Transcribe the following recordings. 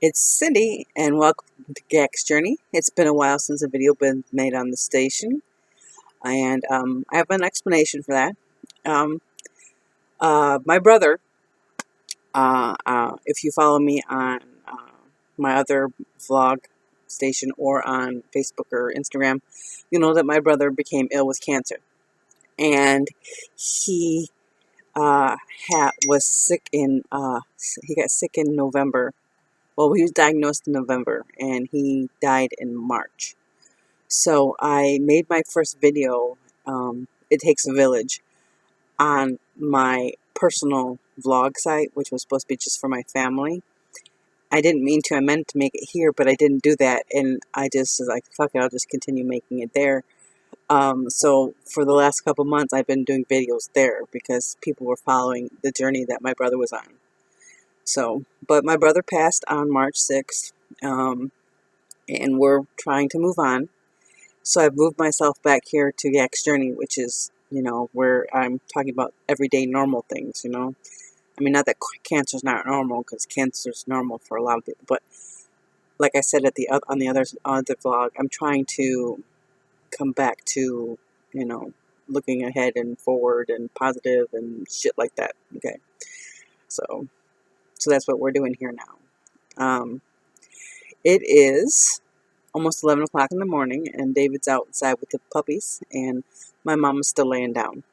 It's Cindy, and welcome to GAC'S Journey. It's been a while since a video been made on the station, and I have an explanation for that. Um, my brother, if you follow me on my other vlog station or on Facebook or Instagram, you know that my brother became ill with cancer, and he was sick in he got sick in November. Well, he was diagnosed in November, and he died in March. So I made my first video, It Takes a Village, on my personal vlog site, which was supposed to be just for my family. I didn't mean to. I meant to make it here, but I didn't do that, and I just was like, fuck it, I'll just continue making it there. So for the last couple months, I've been doing videos there because people were following the journey that my brother was on. So, but my brother passed on March 6th, and we're trying to move on. So I've moved myself back here to GAC'S Journey, which is, where I'm talking about everyday normal things, I mean, not that cancer's not normal, because cancer's normal for a lot of people, but like I said on the other vlog, I'm trying to come back to, looking ahead and forward and positive and shit like that, okay? So that's what we're doing here now. It is almost 11 o'clock in the morning, and David's outside with the puppies, and my mom is still laying down.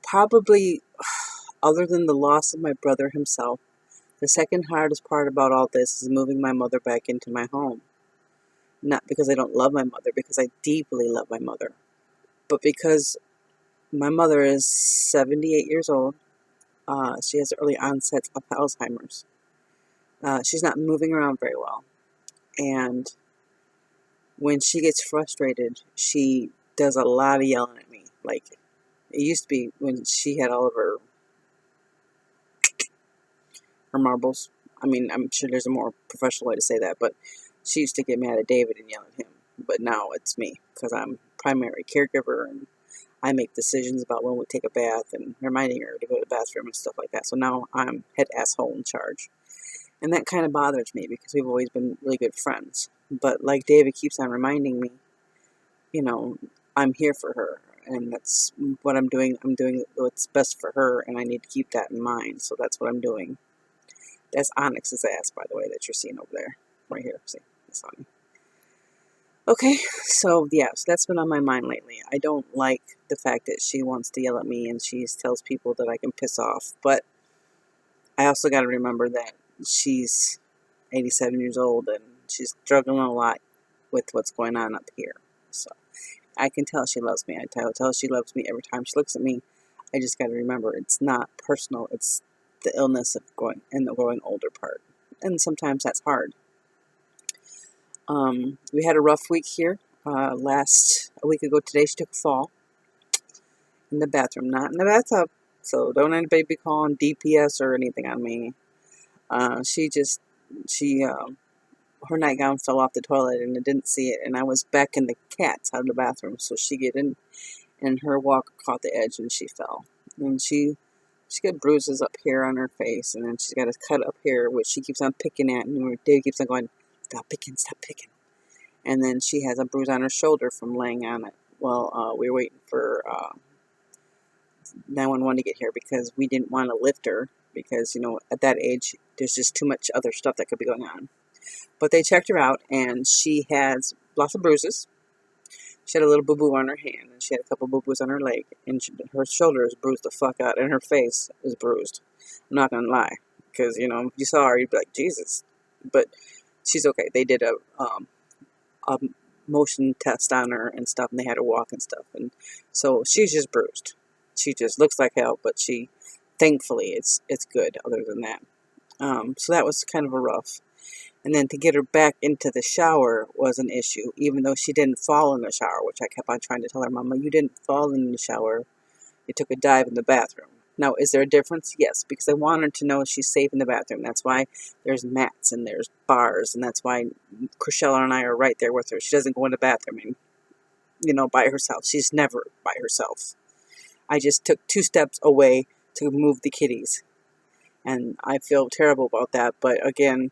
Probably, other than the loss of my brother himself, the second hardest part about all this is moving my mother back into my home. Not because I don't love my mother, because I deeply love my mother, but because my mother is 78 years old. She has early onsets of Alzheimer's. She's not moving around very well, and when she gets frustrated, she does a lot of yelling at me. Like, it used to be when she had all of her marbles. I mean, I'm sure there's a more professional way to say that, but she used to get mad at David and yell at him. But now it's me, because I'm primary caregiver, and I make decisions about when we take a bath and reminding her to go to the bathroom and stuff like that. So now I'm head asshole in charge. And that kind of bothers me, because we've always been really good friends. But like David keeps on reminding me, I'm here for her, and that's what I'm doing. I'm doing what's best for her, and I need to keep that in mind. So that's what I'm doing. That's Onyx's ass, by the way, that you're seeing over there. Right here. See? That's on me. Okay, so yeah, so that's been on my mind lately. I don't like the fact that she wants to yell at me, and she tells people that I can piss off. But I also got to remember that she's 87 years old, and she's struggling a lot with what's going on up here. So I can tell she loves me. I tell she loves me every time she looks at me. I just got to remember it's not personal. It's the illness of the growing older part. And sometimes that's hard. We had a rough week here. A week ago today, she took a fall in the bathroom, not in the bathtub. So don't anybody be calling DPS or anything on me. Her nightgown fell off the toilet, and I didn't see it. And I was backing the cats out of the bathroom, so she get in, and her walker caught the edge, and she fell. And she got bruises up here on her face, and then she's got a cut up here, which she keeps on picking at, and Dave keeps on going, stop picking. And then she has a bruise on her shoulder from laying on it. Well, we were waiting for 911 to get here, because we didn't want to lift her, because, at that age, there's just too much other stuff that could be going on. But they checked her out, and she has lots of bruises. She had a little boo-boo on her hand, and she had a couple boo-boos on her leg, and her shoulder is bruised the fuck out, and her face is bruised. I'm not going to lie, because, if you saw her, you'd be like, Jesus. But she's okay. They did a motion test on her and stuff, and they had her walk and stuff, and so she's just bruised. She just looks like hell, but thankfully, it's good other than that. So that was kind of a rough. And then to get her back into the shower was an issue, even though she didn't fall in the shower, which I kept on trying to tell her, Mama, you didn't fall in the shower. You took a dive in the bathroom. Now, is there a difference? Yes, because I want her to know she's safe in the bathroom. That's why there's mats and there's bars, and that's why Chrisella and I are right there with her. She doesn't go in the bathroom by herself. She's never by herself. I just took 2 steps away to move the kitties. And I feel terrible about that. But again,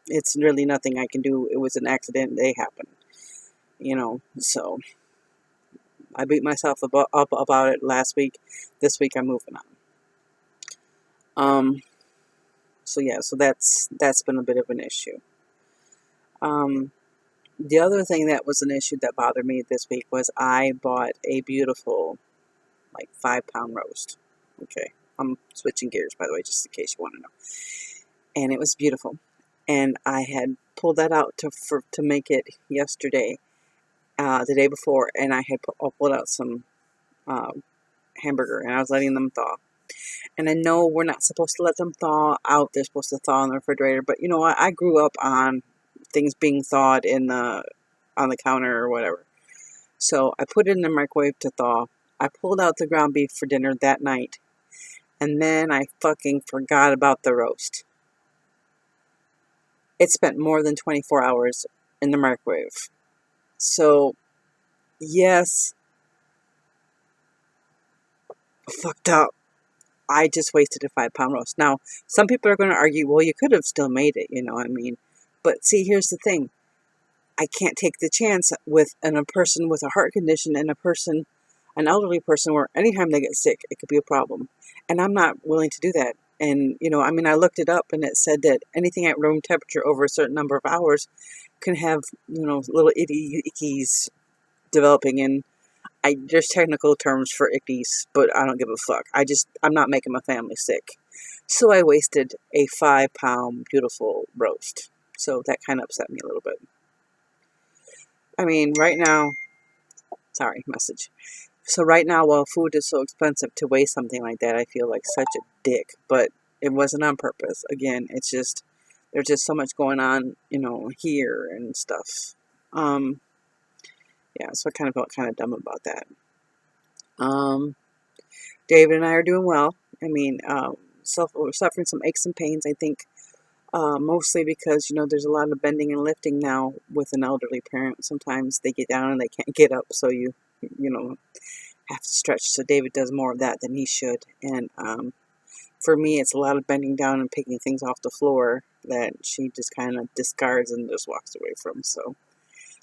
it's really nothing I can do. It was an accident. They happened, so I beat myself up about it last week. This week I'm moving on. Um, so yeah, so that's been a bit of an issue. The other thing that was an issue that bothered me this week was I bought a beautiful, like, 5-pound roast. Okay, I'm switching gears, by the way, just in case you want to know. And it was beautiful, and I had pulled that out to make it yesterday, the day before, and I had pulled out some uh, hamburger, and I was letting them thaw. And I know we're not supposed to let them thaw out; they're supposed to thaw in the refrigerator. But you know what? I grew up on things being thawed on the counter or whatever. So I put it in the microwave to thaw. I pulled out the ground beef for dinner that night, and then I fucking forgot about the roast. It spent more than 24 hours in the microwave. So, yes, fucked up. I just wasted a 5-pound roast. Now, some people are going to argue, well, you could have still made it, what I mean? But see, here's the thing. I can't take the chance with a person with a heart condition and an elderly person, where anytime they get sick, it could be a problem. And I'm not willing to do that. And, I looked it up, and it said that anything at room temperature over a certain number of hours can have, little itty ickies developing. And there's technical terms for ickies, but I don't give a fuck. I'm not making my family sick. So I wasted a 5-pound beautiful roast. So that kind of upset me a little bit. I mean, right now, sorry, message. So right now, while food is so expensive, to waste something like that, I feel like such a dick. But it wasn't on purpose. Again, it's just, there's just so much going on, here and stuff. Yeah, so I kind of felt kind of dumb about that. David and I are doing well. I mean, we're suffering some aches and pains, I think, mostly because, there's a lot of bending and lifting now with an elderly parent. Sometimes they get down and they can't get up, so you have to stretch. So David does more of that than he should. And for me, it's a lot of bending down and picking things off the floor that she just kind of discards and just walks away from. So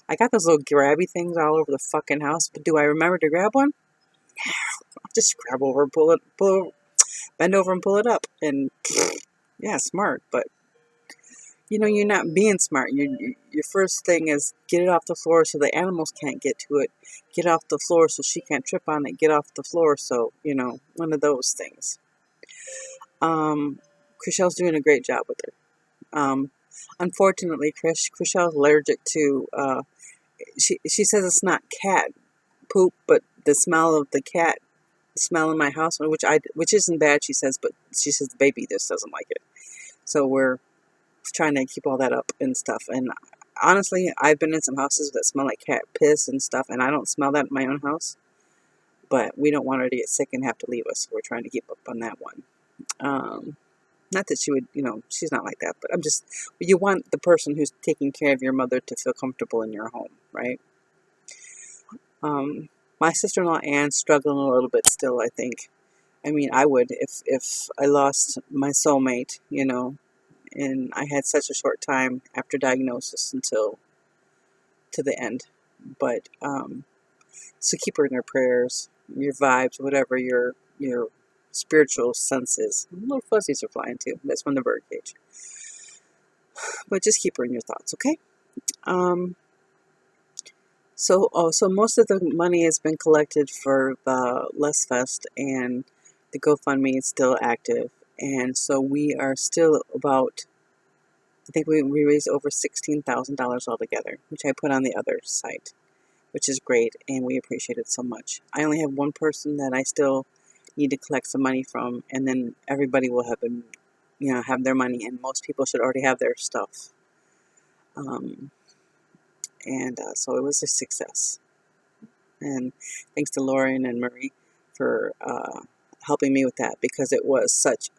I got those little grabby things all over the fucking house, but do I remember to grab one? I'll just grab over and bend over and pull it up. And yeah, smart, but you're not being smart. Your first thing is get it off the floor so the animals can't get to it. Get off the floor so she can't trip on it. Get off the floor so, one of those things. Chriselle's doing a great job with her. Unfortunately, Chriselle's allergic to, she says it's not cat poop, but the smell of the cat smell in my house, which isn't bad, she says, but she says the baby just doesn't like it. So we're trying to keep all that up and stuff. And honestly, I've been in some houses that smell like cat piss and stuff, and I don't smell that in my own house. But we don't want her to get sick and have to leave us, so we're trying to keep up on that one. Not that she would, she's not like that, but you want the person who's taking care of your mother to feel comfortable in your home, right? My sister-in-law Anne's struggling a little bit still, I think. I mean, I would if I lost my soulmate, and I had such a short time after diagnosis until to the end. But so keep her in your prayers, your vibes, whatever your spiritual sense is. Little fuzzies are flying too. That's from the bird cage. But just keep her in your thoughts, okay? So most of the money has been collected for the Less Fest, and the GoFundMe is still active. And so we are still about, I think we raised over $16,000 altogether, which I put on the other site, which is great, and we appreciate it so much. I only have one person that I still need to collect some money from, and then everybody will have have their money, and most people should already have their stuff. So it was a success. And thanks to Lauren and Marie for helping me with that, because it was such,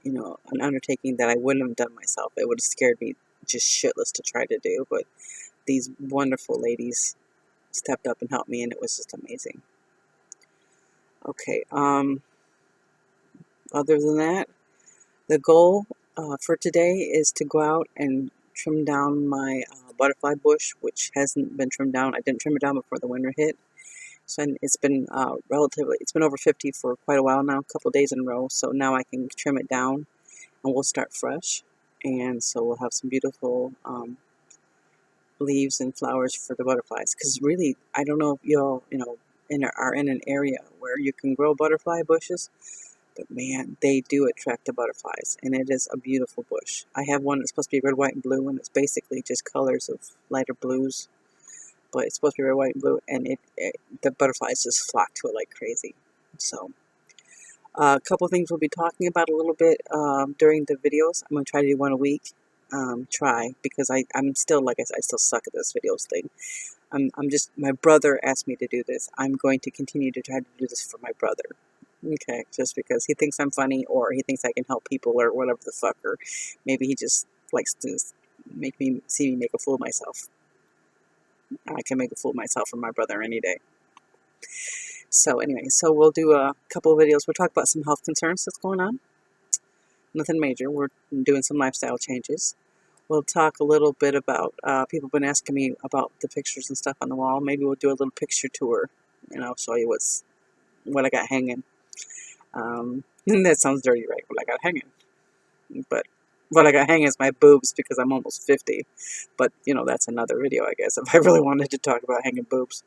an undertaking that I wouldn't have done myself. It would have scared me just shitless to try to do, but these wonderful ladies stepped up and helped me, and it was just amazing. Okay, other than that, the goal for today is to go out and trim down my butterfly bush, which hasn't been trimmed down. I didn't trim it down before the winter hit. So it's been it's been over 50 for quite a while now, a couple of days in a row. So now I can trim it down and we'll start fresh. And so we'll have some beautiful leaves and flowers for the butterflies. Because really, I don't know if y'all, are in an area where you can grow butterfly bushes, but man, they do attract the butterflies, and it is a beautiful bush. I have one that's supposed to be red, white, and blue, and it's basically just colors of lighter blues, but it's supposed to be red, white, and blue, and the butterflies just flock to it like crazy. So, a couple of things we'll be talking about a little bit during the videos. I'm going to try to do one a week. Because I'm still, like I said, I still suck at this videos thing. My brother asked me to do this. I'm going to continue to try to do this for my brother. Okay, just because he thinks I'm funny, or he thinks I can help people, or whatever the fuck, or maybe he just likes to see me make a fool of myself. I can make a fool of myself and my brother any day. So anyway, we'll do a couple of videos. We'll talk about some health concerns that's going on. Nothing major. We're doing some lifestyle changes. We'll talk a little bit about, people have been asking me about the pictures and stuff on the wall. Maybe we'll do a little picture tour, and I'll show you what I got hanging. That sounds dirty, right? What I got hanging. But what I got hanging is my boobs, because I'm almost 50. But, that's another video, I guess, if I really wanted to talk about hanging boobs.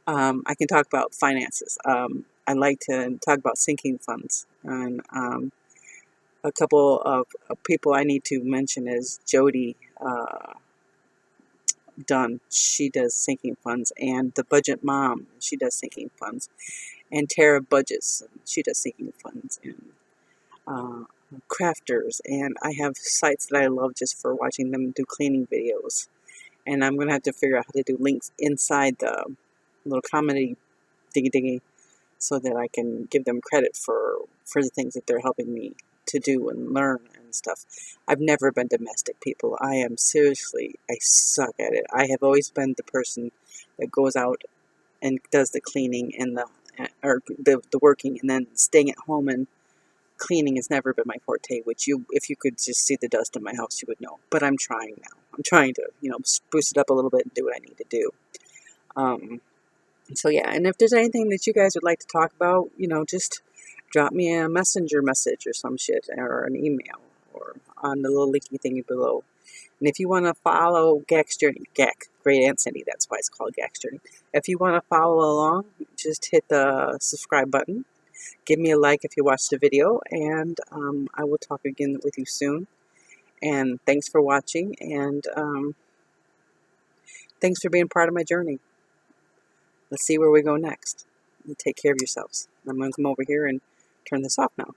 I can talk about finances. I like to talk about sinking funds. And a couple of people I need to mention is Jody Dunn. She does sinking funds. And the Budget Mom, she does sinking funds. And Tara Budgets, she does sinking funds. And crafters, and I have sites that I love just for watching them do cleaning videos. And I'm going to have to figure out how to do links inside the little comedy diggy so that I can give them credit for the things that they're helping me to do and learn and stuff. I've never been domestic, people. I suck at it. I have always been the person that goes out and does the cleaning and the working, and then staying at home and cleaning has never been my forte, which if you could just see the dust in my house, you would know. But I'm trying now. I'm trying to, spruce it up a little bit and do what I need to do. So yeah, and if there's anything that you guys would like to talk about, just drop me a messenger message or some shit, or an email, or on the little linky thingy below. And if you want to follow GAC'S Journey, Great Aunt Cindy, that's why it's called GAC'S Journey. If you want to follow along, just hit the subscribe button. Give me a like if you watched the video, and I will talk again with you soon. And thanks for watching, and thanks for being part of my journey. Let's see where we go next. You take care of yourselves. I'm going to come over here and turn this off now.